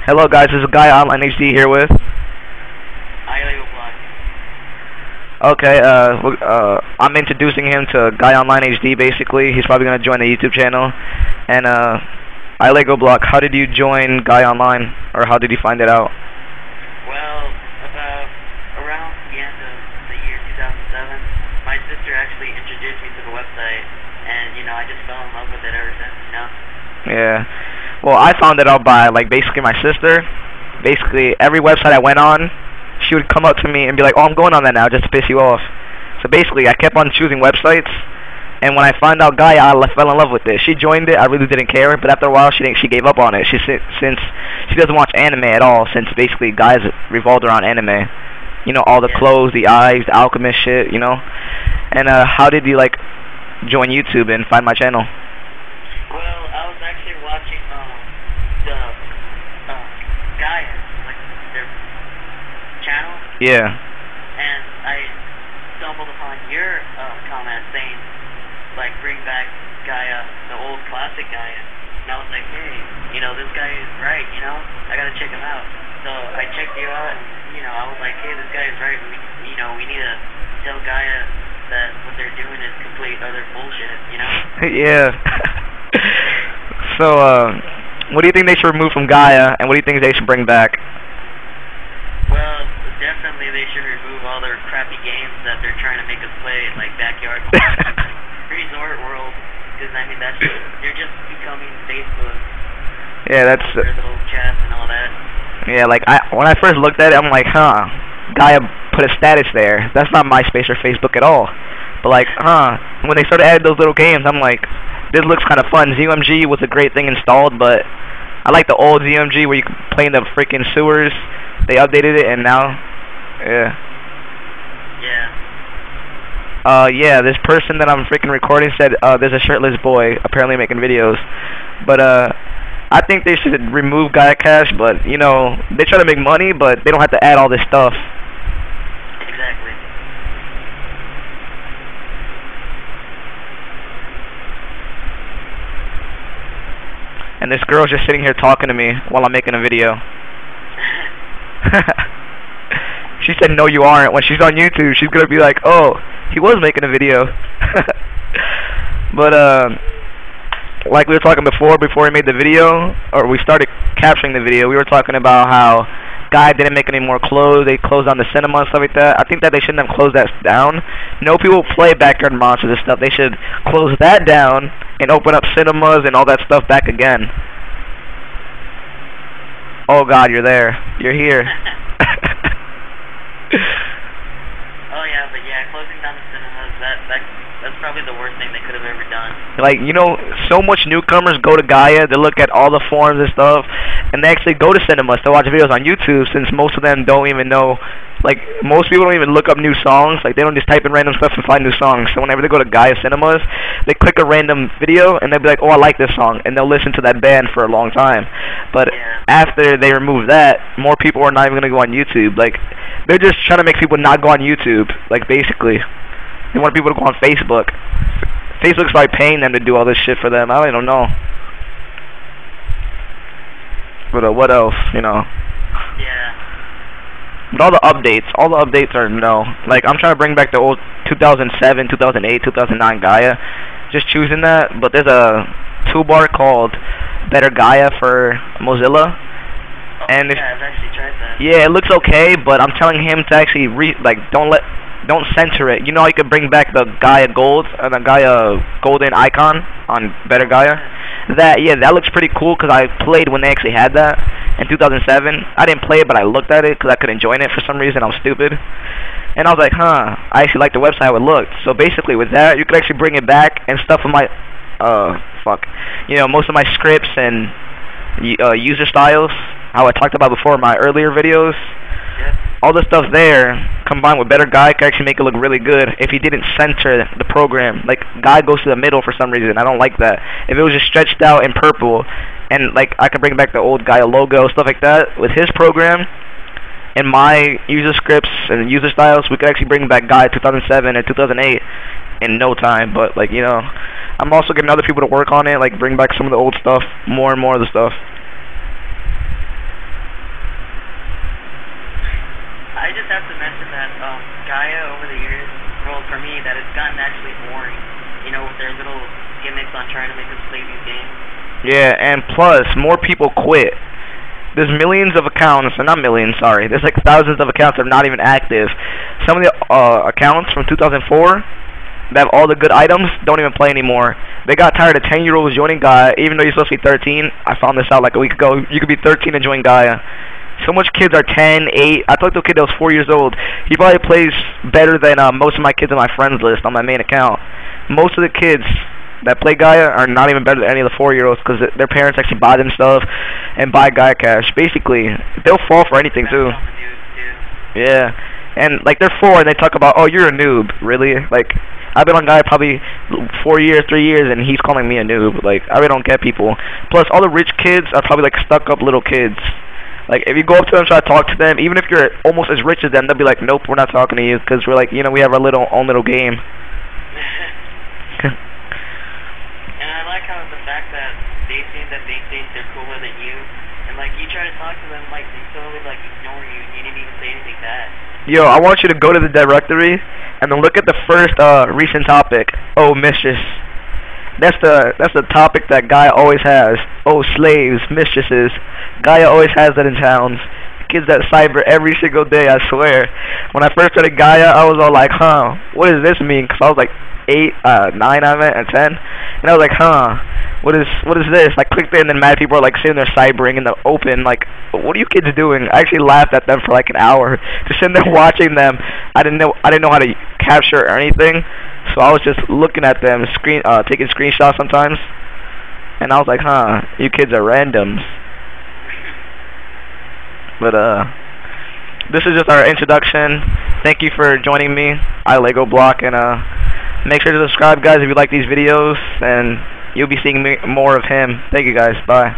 Hello guys, this is Gaia Online HD here with iLegoBlock. Okay, I'm introducing him to Gaia Online HD basically. He's probably going to join the YouTube channel. And iLegoBlock, how did you join Gaia Online? Or how did you find it out? Well, about around the end of the year 2007, my sister actually introduced me to the website. And, you know, I just fell in love with it ever since, you know? Yeah. Well, I found it out by, like, basically my sister. Basically, every website I went on, she would come up to me and be like, oh, I'm going on that now, just to piss you off. So basically, I kept on choosing websites, and when I found out Gaia, I fell in love with it. She joined it, I really didn't care, but after a while, she gave up on it. Since she doesn't watch anime at all, since basically Gaia's revolved around anime. You know, all the clothes, the eyes, the alchemist shit, you know? And how did you, like, join YouTube and find my channel? Well, I was actually watching the Gaia, like their channel. Yeah. And I stumbled upon your comment saying, like, bring back Gaia, the old classic Gaia. And I was like, hey, you know, this guy is right, you know? I gotta check him out. So I checked you out, and, you know, I was like, hey, this guy is right. We need to tell Gaia that what they're doing is complete other bullshit, you know? Yeah. So, what do you think they should remove from Gaia, and what do you think they should bring back? Well, definitely they should remove all their crappy games that they're trying to make us play, like Backyard Resort World, because, I mean, they're just becoming Facebook. Yeah, that's... Their little chats and all that. Yeah, like, when I first looked at it, I'm like, huh, Gaia put a status there. That's not MySpace or Facebook at all. But, like, when they started adding those little games, I'm like, this looks kind of fun. ZMG was a great thing installed, but I like the old ZMG where you could play in the freaking sewers. They updated it, and now, yeah. Yeah. Yeah, this person that I'm freaking recording said, there's a shirtless boy apparently making videos. But, I think they should remove Gaia Cash, but, you know, they try to make money, but they don't have to add all this stuff. Exactly. And this girl's just sitting here talking to me while I'm making a video. She said, no, you aren't. When she's on YouTube, she's going to be like, oh, he was making a video. But, like we were talking before we made the video, or we started capturing the video, we were talking about how Gaia didn't make any more clothes. They closed down the cinema and stuff like that. I think that they shouldn't have closed that down. No people play Backyard Monsters and stuff. They should close that down and open up cinemas and all that stuff back again. Oh God, you're there. You're here. Oh yeah, but yeah, closing down the cinemas, that's probably the worst thing they could have ever done. Like, you know, so much newcomers go to Gaia, they look at all the forums and stuff, and they actually go to cinemas to watch videos on YouTube, since most of them don't even know, like, most people don't even look up new songs. Like, they don't just type in random stuff and find new songs. So whenever they go to Gaia cinemas, they click a random video, and they'll be like, oh, I like this song, and they'll listen to that band for a long time. But after they remove that, more people are not even going to go on YouTube. Like, they're just trying to make people not go on YouTube, like, basically. They want people to go on Facebook. Facebook's like paying them to do all this shit for them. I don't know. But what else, you know? Yeah. But all the updates are no. Like, I'm trying to bring back the old 2007, 2008, 2009 Gaia. Just choosing that. But there's a toolbar called Better Gaia for Mozilla. And yeah, I've actually tried that. Yeah, it looks okay, but I'm telling him to actually don't censor it. You know, you could bring back the Gaia Gold, the Gaia Golden icon on Better Gaia. That looks pretty cool, because I played when they actually had that in 2007. I didn't play it, but I looked at it because I couldn't join it for some reason. I was stupid. And I was like, I actually like the website how it looked. So basically with that, you could actually bring it back, and stuff of my, you know, most of my scripts and user styles, how I talked about before in my earlier videos. All the stuff there, combined with Better Gaia, can actually make it look really good if he didn't center the program. Like, Gaia goes to the middle for some reason. I don't like that. If it was just stretched out in purple, and, like, I can bring back the old Gaia logo, stuff like that, with his program, and my user scripts and user styles, we could actually bring back Gaia 2007 and 2008 in no time. But, like, you know, I'm also getting other people to work on it, like, bring back some of the old stuff, more and more of the stuff. actually boring. You know, with their little gimmicks on trying to make us play these games. Yeah, and plus, more people quit. There's millions of accounts, or not millions, sorry. There's like thousands of accounts that are not even active. Some of the accounts from 2004 that have all the good items don't even play anymore. They got tired of 10-year-olds joining Gaia, even though you're supposed to be 13. I found this out like a week ago. You could be 13 and join Gaia. So much kids are 10, 8. I talked to a kid that was 4 years old. He probably plays better than most of my kids on my friends list on my main account. Most of the kids that play Gaia are not even better than any of the 4-year-olds because their parents actually buy them stuff and buy Gaia Cash. Basically, they'll fall for anything too. Yeah, and like they're 4 and they talk about, oh, you're a noob. Really? Like, I've been on Gaia probably 4 years, 3 years, and he's calling me a noob. Like, I really don't get people. Plus, all the rich kids are probably like stuck-up little kids. Like, if you go up to them and try to talk to them, even if you're almost as rich as them, they'll be like, nope, we're not talking to you because we're like, you know, we have our own little game. And I like how the fact that they think they're cooler than you, and like you try to talk to them, like they totally like ignore you. You didn't even say anything bad. Yo, I want you to go to the directory and then look at the first recent topic. Oh, mistress. That's the topic that Gaia always has. Oh, slaves, mistresses. Gaia always has that in towns. Kids that cyber every single day, I swear. When I first started Gaia, I was all like, huh, what does this mean? Because I was like 9, I meant, and 10. And I was like, huh, what is this? I clicked in and mad people are like sitting there cybering in the open, like, what are you kids doing? I actually laughed at them for like an hour. Just sitting there watching them. I didn't know how to capture or anything. So I was just looking at them, taking screenshots sometimes. And I was like, huh, you kids are randoms. But this is just our introduction. Thank you for joining me, iLegoBlock, and make sure to subscribe, guys, if you like these videos, and you'll be seeing more of him. Thank you, guys. Bye.